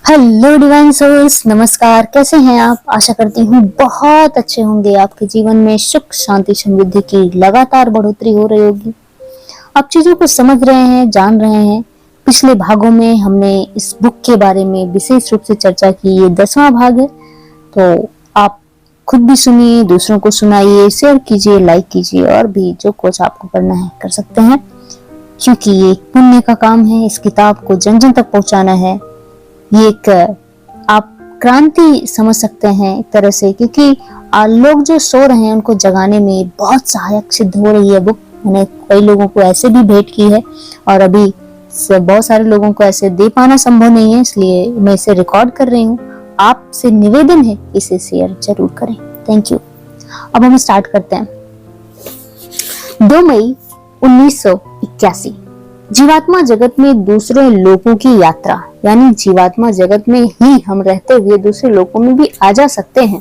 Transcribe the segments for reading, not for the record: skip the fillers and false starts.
Hello divine souls, नमस्कार। कैसे हैं आप? आशा करती हूँ बहुत अच्छे होंगे। आपके जीवन में सुख शांति समृद्धि की लगातार बढ़ोतरी हो रही होगी। आप चीजों को समझ रहे हैं, जान रहे हैं। पिछले भागों में हमने इस बुक के बारे में विशेष रूप से चर्चा की। ये 10वां भाग है, तो आप खुद भी सुनिए, दूसरों को सुनाइए, शेयर कीजिए, लाइक कीजिए, और भी जो कुछ आपको करना है कर सकते हैं, क्योंकि ये एक पुण्य का काम है। इस किताब को जन जन तक पहुंचाना है। ये एक आप क्रांति समझ सकते हैं एक तरह से, क्योंकि लोग जो सो रहे हैं उनको जगाने में बहुत सहायक सिद्ध हो रही है बुक। मैंने कई लोगों को ऐसे भी भेंट की है, और अभी बहुत सारे लोगों को ऐसे दे पाना संभव नहीं है, इसलिए मैं इसे रिकॉर्ड कर रही हूँ। आपसे निवेदन है, इसे शेयर जरूर करें। Thank you. अब हम स्टार्ट करते हैं। 2 मई 1981। जीवात्मा जगत में दूसरे लोगों की यात्रा, यानी जीवात्मा जगत में ही हम रहते हुए दूसरे लोगों में भी आ जा सकते हैं।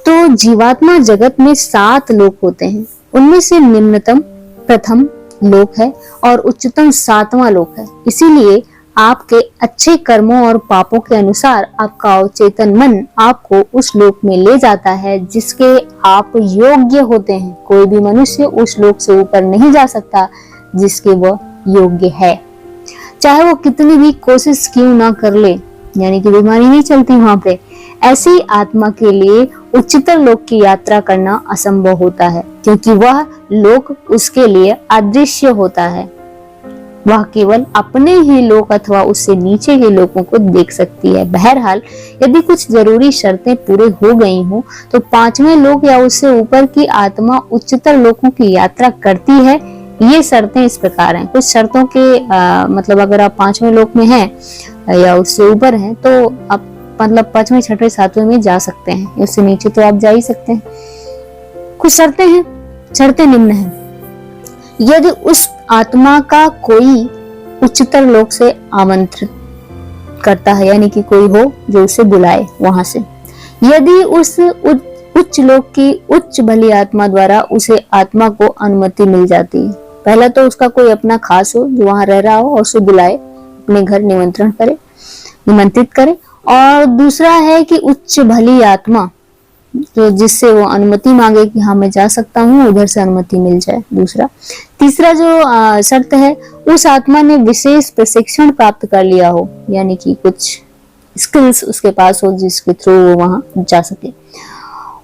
तो जीवात्मा जगत में 7 लोक होते हैं। उनमें से निम्नतम प्रथम लोक है और उच्चतम 7वां लोक है। इसीलिए आपके अच्छे कर्मों और पापों के अनुसार आपका अवचेतन मन आपको उस लोक में ले जाता है जिसके आप योग्य होते हैं। कोई भी मनुष्य उस लोक से ऊपर नहीं जा सकता जिसके वह योग्य है, चाहे वो कितनी भी कोशिश क्यों ना कर ले, यानी कि बीमारी नहीं चलती वहां पे। ऐसी आत्मा के लिए उच्चतर लोक की यात्रा करना असंभव होता है, क्योंकि वह लोक उसके लिए अदृश्य होता है। वह केवल अपने ही लोक अथवा उससे नीचे के लोगों को देख सकती है। बहरहाल, यदि कुछ जरूरी शर्तें पूरे हो गई हो तो 5वें लोक या उससे ऊपर की आत्मा उच्चतर लोकों की यात्रा करती है। ये शर्तें इस प्रकार हैं। कुछ शर्तों के मतलब अगर आप 5वें लोक में हैं या उससे ऊपर हैं तो आप मतलब 5वें, 6वें, 7वें में जा सकते हैं। इससे नीचे तो आप जा ही सकते हैं। कुछ शर्तें हैं। शर्तें निम्न हैं। यदि उस आत्मा का कोई उच्चतर लोक से आमंत्रित करता है, यानी कि कोई हो जो उसे बुलाए वहां से। यदि उस उच्च लोक की उच्च भली आत्मा द्वारा उसे आत्मा को अनुमति मिल जाती है। पहला तो उसका कोई अपना खास हो जो वहां रह रहा हो और उसे बुलाए, अपने घर निमंत्रित करे। और दूसरा है कि उच्च भली आत्मा जो जिससे वो अनुमति मांगे कि हाँ मैं जा सकता हूँ, उधर से अनुमति मिल जाए। दूसरा। तीसरा जो शर्त है, उस आत्मा ने विशेष प्रशिक्षण प्राप्त कर लिया हो, यानी कि कुछ स्किल्स उसके पास हो जिसके थ्रू वो वहां जा सके।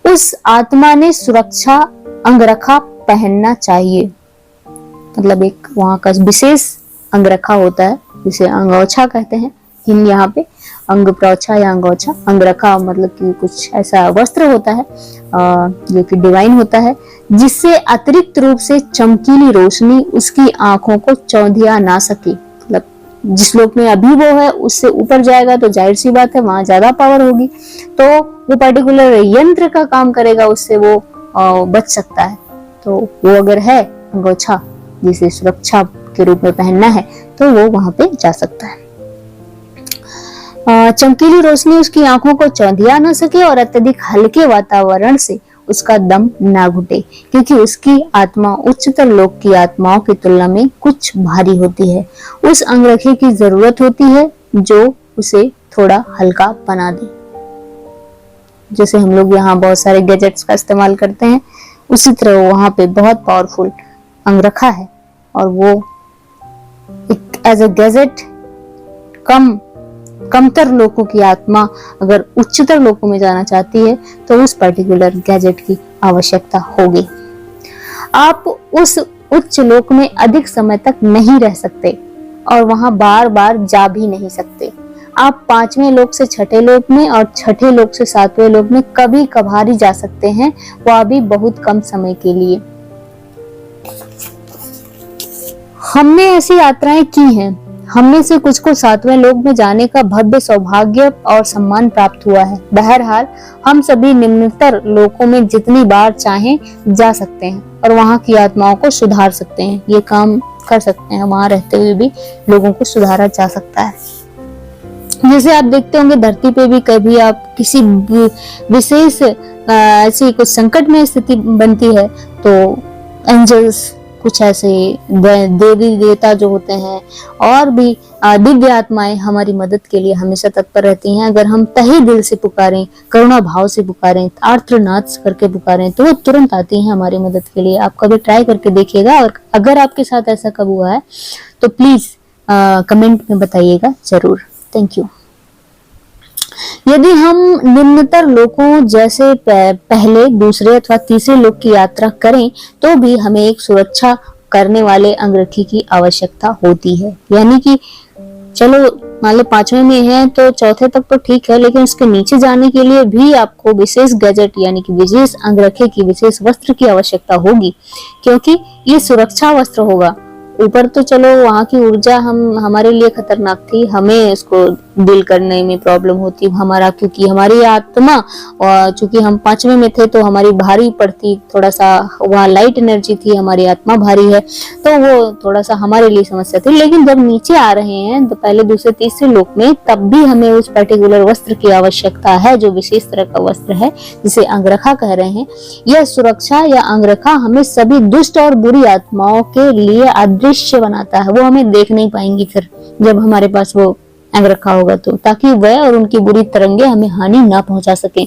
उस आत्मा ने सुरक्षा अंगरखा पहनना चाहिए, मतलब एक वहां का विशेष अंगरखा होता है जिसे अंगोछा कहते हैं। यहाँ पे अंग प्रोछा या अंगोछा, अंगरखा मतलब कि कुछ ऐसा वस्त्र होता है जो कि डिवाइन होता है, जिससे अतिरिक्त रूप से चमकीली रोशनी उसकी आंखों को चौंधिया ना सके। मतलब जिस लोक में अभी वो है उससे ऊपर जाएगा तो जाहिर सी बात है वहां ज्यादा पावर होगी, तो वो पर्टिकुलर यंत्र का काम करेगा, उससे वो बच सकता है। तो वो अगर है अंगोछा जिसे सुरक्षा के रूप में पहनना है तो वो वहां पे जा सकता है। चमकीली रोशनी उसकी आंखों को चौंधिया न सके और अत्यधिक हल्के वातावरण से उसका दम ना घुटे, क्योंकि उसकी आत्मा उच्चतर लोक की आत्माओं की तुलना में कुछ भारी होती है। उस अंगरखे की जरूरत होती है जो उसे थोड़ा हल्का बना दे। जैसे हम लोग यहाँ बहुत सारे गैजेट्स का इस्तेमाल करते हैं, उसी तरह वहां पे बहुत पावरफुल अंगरखा है, और वो एक एज अ गैजेट कमतर लोगों की आत्मा अगर उच्चतर लोकों में जाना चाहती है तो उस पर्टिकुलर गैजेट की आवश्यकता होगी। आप उस उच्च लोक में अधिक समय तक नहीं रह सकते और वहां बार बार जा भी नहीं सकते। आप 5वें लोक से 6ठे लोक में और 6ठे लोक से 7वें लोक में कभी कभार ही जा सकते हैं, वह भी बहुत कम समय के लिए। हमने ऐसी यात्राएं की हैं। हमने से कुछ को 7वें लोक में जाने का भव्य सौभाग्य और सम्मान प्राप्त हुआ है। बहरहाल, हम सभी निम्नतर लोकों में जितनी बार चाहें जा सकते हैं और वहां की आत्माओं को सुधार सकते हैं। ये काम कर सकते हैं, वहां रहते हुए भी लोगों को सुधारा जा सकता है। जैसे आप देखते होंगे धरती पे भी कभी आप किसी विशेष ऐसी कुछ संकट में स्थिति बनती है तो एंजल्स कुछ ऐसे देवी देवता जो होते हैं और भी दिव्य आत्माएं हमारी मदद के लिए हमेशा तत्पर रहती हैं। अगर हम तहे दिल से पुकारें, करुणा भाव से पुकारें, आर्तनाद करके पुकारें तो वो तुरंत आती हैं हमारी मदद के लिए। आप कभी ट्राई करके देखिएगा, और अगर आपके साथ ऐसा कब हुआ है तो प्लीज कमेंट में बताइएगा जरूर। Thank you. यदि हम निम्नतर लोकों जैसे पहले, दूसरे अथवा तीसरे लोक की यात्रा करें तो भी हमें एक सुरक्षा करने वाले अंगरखी की आवश्यकता होती है। यानी कि चलो मान लो 5वें में है तो चौथे तक तो ठीक है, लेकिन उसके नीचे जाने के लिए भी आपको विशेष गैजेट यानी कि विशेष अंगरखे की, विशेष वस्त्र की आवश्यकता होगी, क्योंकि ये सुरक्षा वस्त्र होगा। ऊपर तो चलो वहाँ की ऊर्जा हमारे लिए खतरनाक थी, हमें इसको डील करने में प्रॉब्लम होती हमारा, क्योंकि हमारी आत्मा, और चूंकि हम 5वें में थे तो हमारी भारी पड़ती, थोड़ा सा वहाँ लाइट एनर्जी थी, हमारी आत्मा भारी है तो वो थोड़ा सा हमारे लिए समस्या थी। लेकिन जब नीचे आ रहे हैं तो पहले, दूसरे, तीसरे लोक में, तब भी हमें उस पर्टिकुलर वस्त्र की आवश्यकता है जो विशेष तरह का वस्त्र है जिसे अंगरखा कह रहे हैं। यह सुरक्षा या अंगरखा हमें सभी दुष्ट और बुरी आत्माओं के लिए अदृश्य बनाता है। वो हमें देख नहीं पाएंगी फिर जब हमारे पास वो अंगरखा होगा तो, ताकि वह और उनकी बुरी तरंगे हमें हानि ना पहुंचा सके,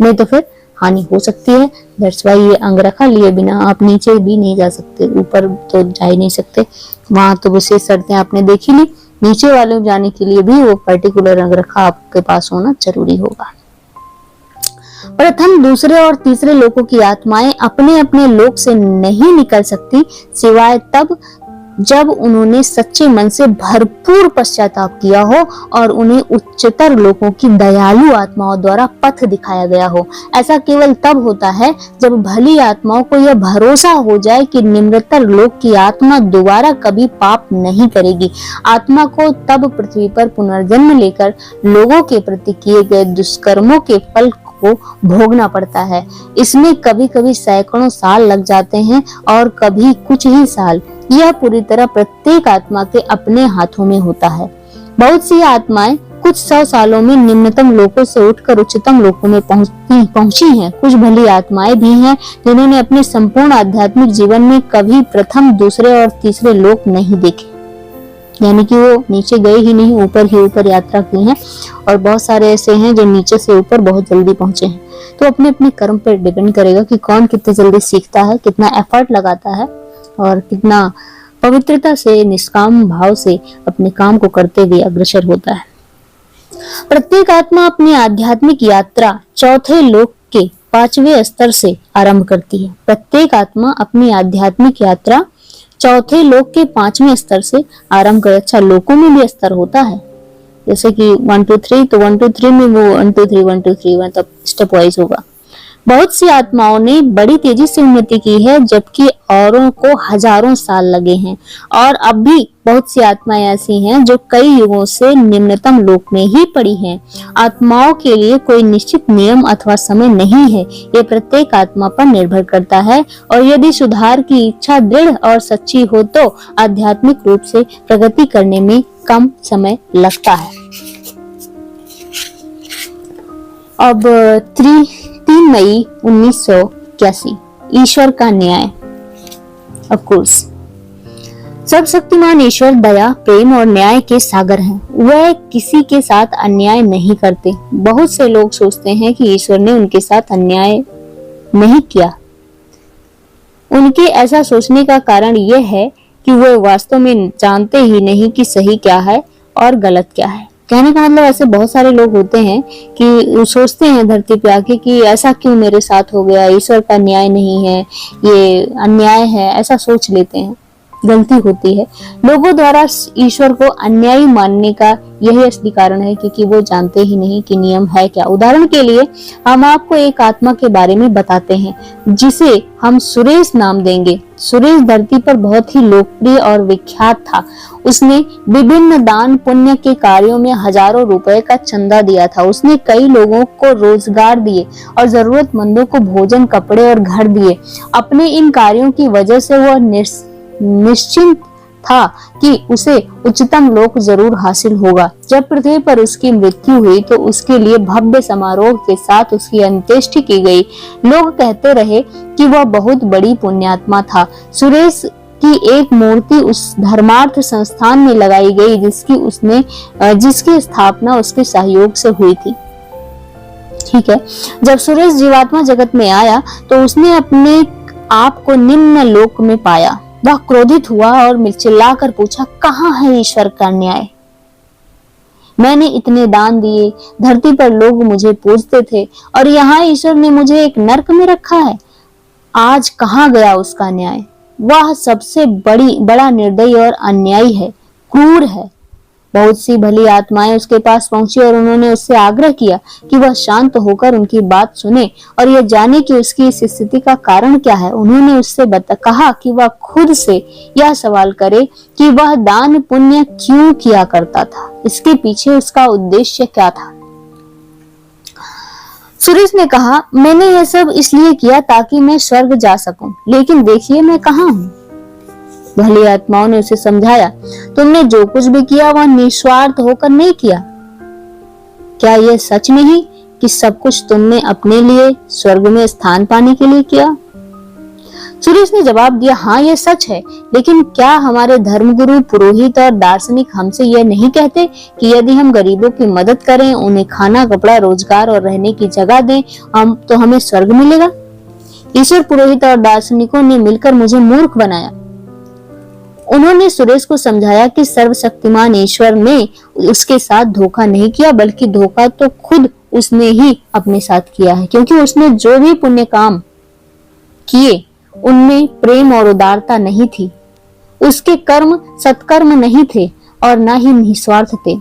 नहीं तो फिर हानि हो सकती है। दैट्स वाई ये अंगरखा लिए बिना आप नीचे भी नहीं जा सकते, ऊपर तो जा ही नहीं सकते, वहां तो विशेष शर्तें आपने देखी ली। नीचे वाले जाने के लिए भी वो पर्टिकुलर अंगरखा आपके पास होना जरूरी होगा। प्रथम, दूसरे और तीसरे लोकों की आत्माएं अपने अपने लोक से नहीं निकल सकती सिवाय तब जब उन्होंने सच्चे मन से भरपूर पश्चाताप किया हो और उन्हें उच्चतर लोकों की दयालु आत्माओं द्वारा पथ दिखाया गया हो। ऐसा केवल तब होता है जब भली आत्माओं को यह भरोसा हो जाए कि निम्नतर लोक की आत्मा दोबारा कभी पाप नहीं करेगी। आत्मा को तब पृथ्वी पर पुनर्जन्म लेकर लोगों के प्रति किए गए दुष्कर्मों के फल को भोगना पड़ता है। इसमें कभी कभी सैकड़ों साल लग जाते हैं और कभी कुछ ही साल। यह पूरी तरह प्रत्येक आत्मा के अपने हाथों में होता है। बहुत सी आत्माएं कुछ 100 सालों में निम्नतम लोकों से उठकर उच्चतम लोकों में पहुंची हैं। कुछ भली आत्माएं भी हैं जिन्होंने अपने संपूर्ण आध्यात्मिक जीवन में कभी प्रथम, दूसरे और तीसरे लोक नहीं देखे, यानी कि वो नीचे गए ही नहीं, ऊपर ही ऊपर यात्रा की है। और बहुत सारे ऐसे हैं जो नीचे से ऊपर बहुत जल्दी पहुंचे हैं। तो अपने अपने कर्म पर डिपेंड करेगा कि कौन कितने जल्दी सीखता है, कितना एफर्ट लगाता है और कितना पवित्रता से, निष्काम भाव से अपने काम को करते हुए अग्रसर होता है। प्रत्येक आत्मा अपनी आध्यात्मिक यात्रा चौथे लोक के 5वें स्तर से आरंभ करती है। प्रत्येक आत्मा अपनी आध्यात्मिक यात्रा चौथे लोक के 5वें स्तर से आरंभ कर, अच्छा लोकों में भी स्तर होता है, जैसे कि 1 2 3, तो 1 2 3 में वो 1 2 3 1 2 3 मतलब स्टेप वाइज होगा। बहुत सी आत्माओं ने बड़ी तेजी से उन्नति की है, जबकि औरों को हजारों साल लगे हैं। और अब भी बहुत सी आत्माएं ऐसी हैं जो कई युगों से निम्नतम लोक में ही पड़ी हैं। आत्माओं के लिए कोई निश्चित नियम अथवा समय नहीं है, ये प्रत्येक आत्मा पर निर्भर करता है। और यदि सुधार की इच्छा दृढ़ और सच्ची हो तो आध्यात्मिक रूप से प्रगति करने में कम समय लगता है। अब 3 मई 1981, ईश्वर का न्याय। ऑफ कोर्स सर्वशक्तिमान ईश्वर दया, प्रेम और न्याय के सागर हैं। वह किसी के साथ अन्याय नहीं करते। बहुत से लोग सोचते हैं कि ईश्वर ने उनके साथ अन्याय नहीं किया। उनके ऐसा सोचने का कारण यह है कि वे वास्तव में जानते ही नहीं कि सही क्या है और गलत क्या है। कहने का मतलब ऐसे बहुत सारे लोग होते हैं कि सोचते हैं धरती पे आके कि ऐसा क्यों मेरे साथ हो गया, ईश्वर का न्याय नहीं है, ये अन्याय है, ऐसा सोच लेते हैं। गलती होती है। लोगों द्वारा ईश्वर को अन्यायी मानने का यही असली कारण है क्योंकि वो जानते ही नहीं कि नियम है क्या। उदाहरण के लिए हम आपको एक आत्मा के बारे में बताते हैं जिसे हम सुरेश नाम देंगे। सुरेश धरती पर बहुत ही लोकप्रिय और विख्यात था। उसने विभिन्न दान पुण्य के कार्यों में हजारों रुपए का चंदा दिया था। उसने कई लोगों को रोजगार दिए और जरूरतमंदों को भोजन, कपड़े और घर दिए। अपने इन कार्यों की वजह से वह निश्चिंत था कि उसे उच्चतम लोक जरूर हासिल होगा। जब पृथ्वी पर उसकी मृत्यु हुई तो उसके लिए भव्य समारोह के साथ उसकी अंत्येष्टि की गई। लोग कहते रहे कि वह बहुत बड़ी पुण्यात्मा था। सुरेश कि एक मूर्ति उस धर्मार्थ संस्थान में लगाई गई जिसकी स्थापना उसके सहयोग से हुई थी। ठीक है, जब सुरेश जीवात्मा जगत में आया तो उसने अपने आप को निम्न लोक में पाया। वह क्रोधित हुआ और चिल्लाकर पूछा, कहाँ है ईश्वर का न्याय? मैंने इतने दान दिए, धरती पर लोग मुझे पूजते थे और यहाँ ईश्वर ने मुझे एक नरक में रखा है। आज कहाँ गया उसका न्याय? वह सबसे बड़ा निर्दयी और अन्यायी है, क्रूर है। बहुत सी भली आत्माएं उसके पास पहुंची और उन्होंने उससे आग्रह किया कि वह शांत होकर उनकी बात सुने और यह जाने कि उसकी इस स्थिति का कारण क्या है। उन्होंने उससे कहा कि वह खुद से यह सवाल करे कि वह दान पुण्य क्यों किया करता था, इसके पीछे उसका उद्देश्य क्या था। सुरेश ने कहा, मैंने यह सब इसलिए किया ताकि मैं स्वर्ग जा सकूं, लेकिन देखिए मैं कहाँ हूँ। भली आत्माओं ने उसे समझाया, तुमने जो कुछ भी किया वह निस्वार्थ होकर नहीं किया। क्या यह सच नहीं कि सब कुछ तुमने अपने लिए स्वर्ग में स्थान पाने के लिए किया? सुरेश ने जवाब दिया, हाँ यह सच है, लेकिन क्या हमारे धर्मगुरु, पुरोहित और दार्शनिक हमसे यह नहीं कहते कि यदि हम गरीबों की मदद करें, उन्हें खाना, कपड़ा, रोजगार और रहने की जगह दें, तो हमें स्वर्ग मिलेगा? ईश्वर, पुरोहित और दार्शनिकों ने मिलकर मुझे मूर्ख बनाया। उन्होंने सुरेश को समझाया कि सर्वशक्तिमान ईश्वर ने उसके साथ धोखा नहीं किया, बल्कि धोखा तो खुद उसने ही अपने साथ किया है, क्योंकि उसने जो भी पुण्य काम किए उनमें प्रेम और उदारता नहीं थी। उसके कर्म सत्कर्म नहीं थे और न ही निस्वार्थ थे।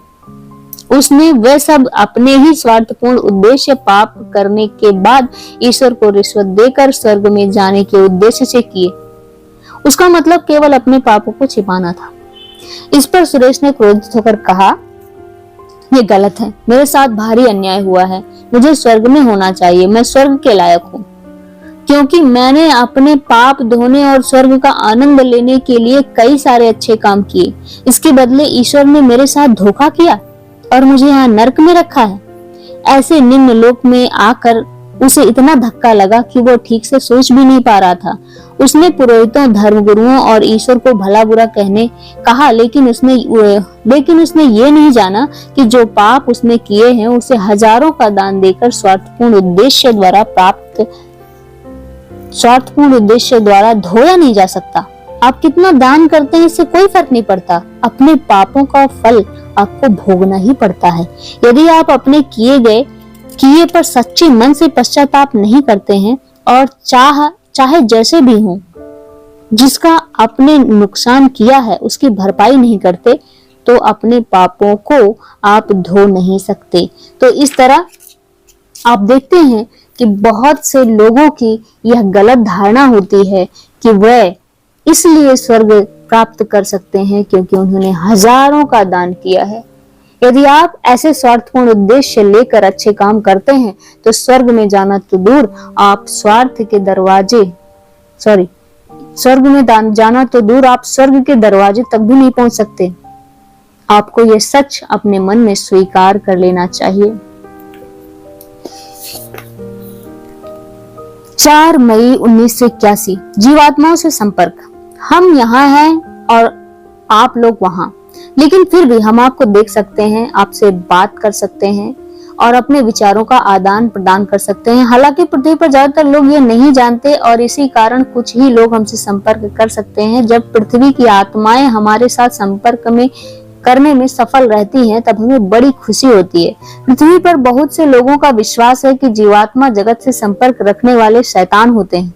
उसने वे सब अपने ही स्वार्थपूर्ण उद्देश्य पाप करने के बाद ईश्वर को रिश्वत देकर स्वर्ग में जाने के उद्देश्य से किए। उसका मतलब केवल अपने पापों को छिपाना था। इस पर सुरेश ने क्रोधित होकर कहा, ये गलत है, मेरे साथ भारी अन्याय हुआ है, मुझे स्वर्ग में होना चाहिए, मैं स्वर्ग के लायक हूँ, क्योंकि मैंने अपने पाप धोने और स्वर्ग का आनंद लेने के लिए कई सारे अच्छे काम किए। इसके बदले ईश्वर ने मेरे साथ धोखा किया और मुझे यहाँ नरक में रखा है। ऐसे निम्न लोक में आकर उसे इतना धक्का लगा कि वो ठीक से सोच भी नहीं पा रहा था। उसने पुरोहितों, धर्मगुरुओं और ईश्वर को भला बुरा कहने कहा, लेकिन उसने ये नहीं जाना कि जो पाप उसने किए हैं उसे हजारों का दान देकर स्वार्थपूर्ण उद्देश्य द्वारा धोया नहीं जा सकता। आप कितना दान करते हैं इससे कोई फर्क नहीं पड़ता, अपने पापों का फल आपको भोगना ही पड़ता है। यदि आप अपने किए पर सच्चे मन से पश्चाताप नहीं करते हैं और चाहे जैसे भी हो, जिसका आपने नुकसान किया है उसकी भरपाई नहीं करते, तो अपने पापों को आप धो नहीं सकते। तो इस तरह आप देखते हैं कि बहुत से लोगों की यह गलत धारणा होती है कि वह इसलिए स्वर्ग प्राप्त कर सकते हैं क्योंकि उन्होंने हजारों का दान किया है। यदि आप ऐसे स्वार्थपूर्ण उद्देश्य लेकर अच्छे काम करते हैं तो स्वर्ग में जाना तो दूर, आप स्वर्ग के दरवाजे तक भी नहीं पहुंच सकते। आपको यह सच अपने मन में स्वीकार कर लेना चाहिए। 4 मई 1981 जीवात्माओं से संपर्क। हम यहाँ हैं और आप लोग वहां, लेकिन फिर भी हम आपको देख सकते हैं, आपसे बात कर सकते हैं और अपने विचारों का आदान प्रदान कर सकते हैं। हालांकि पृथ्वी पर ज्यादातर लोग ये नहीं जानते और इसी कारण कुछ ही लोग हमसे संपर्क कर सकते हैं। जब पृथ्वी की आत्माएं हमारे साथ संपर्क करने में सफल रहती हैं, तब हमें बड़ी खुशी होती है। पृथ्वी पर बहुत से लोगों का विश्वास है कि जीवात्मा जगत से संपर्क रखने वाले शैतान होते हैं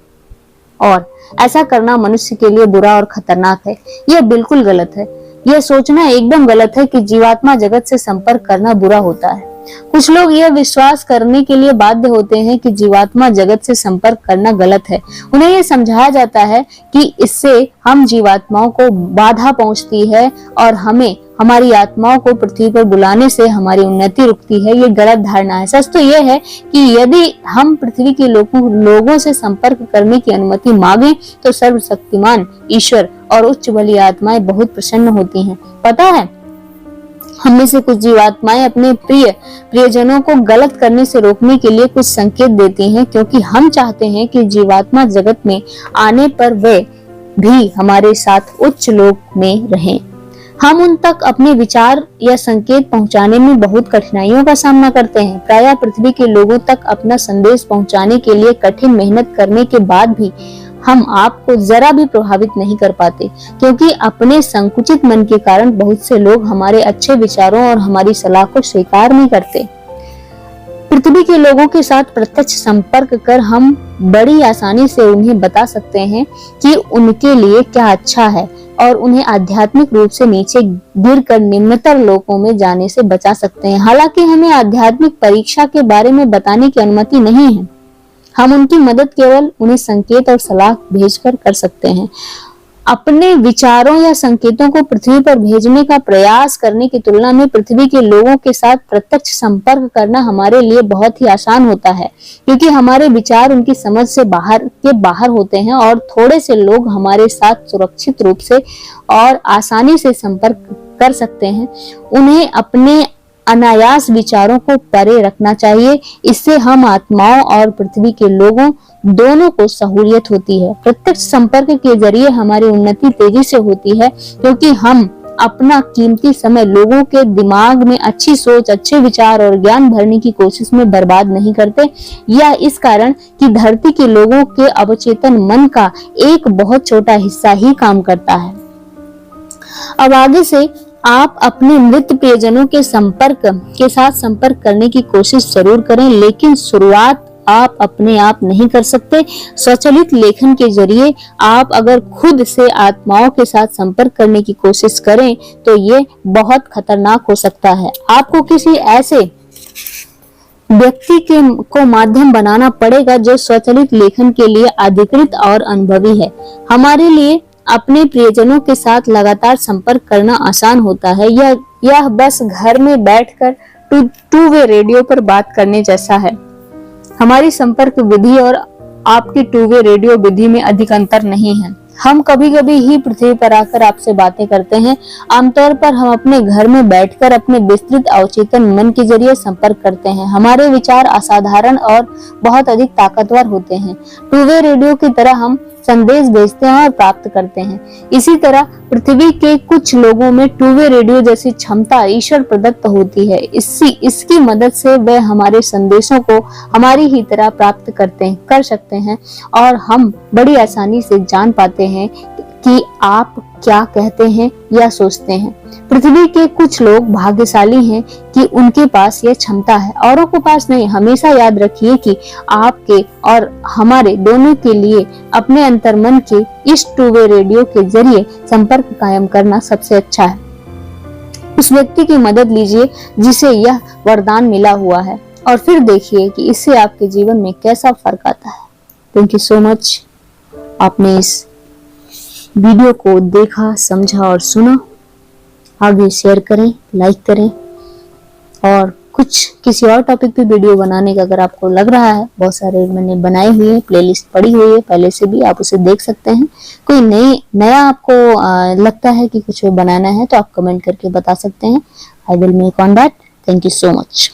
और ऐसा करना मनुष्य के लिए बुरा और खतरनाक है। यह बिल्कुल गलत है। यह सोचना एकदम गलत है कि जीवात्मा जगत से संपर्क करना बुरा होता है। कुछ लोग यह विश्वास करने के लिए बाध्य होते हैं कि जीवात्मा जगत से संपर्क करना गलत है। उन्हें यह समझाया जाता है कि इससे हम जीवात्माओं को बाधा पहुंचती है और हमारी आत्माओं को पृथ्वी पर बुलाने से हमारी उन्नति रुकती है। ये गलत धारणा है। सच तो यह है कि यदि हम पृथ्वी के लोगों से संपर्क करने की अनुमति मांगे तो सर्वशक्तिमान ईश्वर और उच्च बली आत्माएं बहुत प्रसन्न होती हैं। पता है, हम में से कुछ जीवात्माएं अपने प्रियजनों को गलत करने से रोकने के लिए कुछ संकेत देती हैं, क्योंकि हम चाहते हैं कि जीवात्मा जगत में आने पर वे भी हमारे साथ उच्च लोक में रहें। हम उन तक अपने विचार या संकेत पहुंचाने में बहुत कठिनाइयों का सामना करते हैं। प्रायः पृथ्वी के लोगों तक अपना संदेश पहुंचाने के लिए कठिन मेहनत करने के बाद भी हम आपको जरा भी प्रभावित नहीं कर पाते, क्योंकि अपने संकुचित मन के कारण बहुत से लोग हमारे अच्छे विचारों और हमारी सलाह को स्वीकार नहीं करते। पृथ्वी के लोगों के साथ प्रत्यक्ष संपर्क कर हम बड़ी आसानी से उन्हें बता सकते हैं कि उनके लिए क्या अच्छा है और उन्हें आध्यात्मिक रूप से नीचे गिरकर निम्नतर लोकों में जाने से बचा सकते हैं। हालांकि हमें आध्यात्मिक परीक्षा के बारे में बताने की अनुमति नहीं है। हम उनकी मदद केवल उन्हें संकेत और सलाह भेजकर कर सकते हैं। अपने विचारों या संकेतों को पृथ्वी पर भेजने का प्रयास करने की तुलना में पृथ्वी के लोगों के साथ प्रत्यक्ष संपर्क करना हमारे लिए बहुत ही आसान होता है, क्योंकि हमारे विचार उनकी समझ से बाहर होते हैं और थोड़े से लोग हमारे साथ सुरक्षित रूप से और आसानी से संपर्क कर सकते हैं। उन्हें अपने अनायास विचारों को परे रखना चाहिए। इससे हम आत्माओं और पृथ्वी के लोगों दोनों को सहूलियत होती है। प्रत्यक्ष संपर्क के जरिए हमारी उन्नति तेजी से होती है, क्योंकि हम अपना कीमती समय लोगों के दिमाग में अच्छी सोच, अच्छे विचार और ज्ञान भरने की कोशिश में बर्बाद नहीं करते, या इस कारण कि धरती के लोगों के अवचेतन मन का एक बहुत छोटा हिस्सा ही काम करता है। अब आगे से आप अपने मृत प्रियजनों के साथ संपर्क करने की कोशिश जरूर करें, लेकिन शुरुआत आप अपने आप नहीं कर सकते। स्वचालित लेखन के जरिए आप अगर खुद से आत्माओं के साथ संपर्क करने की कोशिश करें तो ये बहुत खतरनाक हो सकता है। आपको किसी ऐसे व्यक्ति को माध्यम बनाना पड़ेगा जो स्वचालित लेखन के लिए अधिकृत और अनुभवी है। हमारे लिए अपने प्रियजनों के साथ लगातार संपर्क करना आसान होता है। यह बस घर में बैठकर टू वे रेडियो पर बात करने जैसा है। हमारी संपर्क विधि और आपकी टू वे रेडियो विधि में अधिक अंतर नहीं है। हम कभी कभी ही पृथ्वी पर आकर आपसे बातें करते हैं। आमतौर पर हम अपने घर में बैठकर अपने विस्तृत अवचेतन मन के जरिए संपर्क करते हैं। हमारे विचार असाधारण और बहुत अधिक ताकतवर होते हैं। टू वे रेडियो की तरह हम संदेश भेजते हैं और प्राप्त करते हैं। इसी तरह पृथ्वी के कुछ लोगों में टू वे रेडियो जैसी क्षमता ईश्वर प्रदत्त होती है। इसकी मदद से वे हमारे संदेशों को हमारी ही तरह प्राप्त कर सकते हैं और हम बड़ी आसानी से जान पाते हैं कि आप क्या कहते हैं या सोचते हैं। पृथ्वी के कुछ लोग भाग्यशाली हैं कि उनके पास यह क्षमता है, औरों के पास नहीं। हमेशा याद रखिए कि आपके और हमारे दोनों के लिए अपने अंतर्मन के इस टू वे रेडियो के जरिए संपर्क कायम करना सबसे अच्छा है। उस व्यक्ति की मदद लीजिए जिसे यह वरदान मिला हुआ है और फिर देखिए कि इससे आपके जीवन में कैसा फर्क आता है। Thank you so much. आपने इस वीडियो को देखा, समझा और सुना। आगे शेयर करें, लाइक करें और कुछ किसी और टॉपिक पे वीडियो बनाने का अगर आपको लग रहा है, बहुत सारे मैंने बनाए हुए हैं, प्लेलिस्ट पड़ी हुई है पहले से भी, आप उसे देख सकते हैं। कोई नया आपको लगता है कि कुछ बनाना है तो आप कमेंट करके बता सकते हैं। I will make on that. Thank you so much.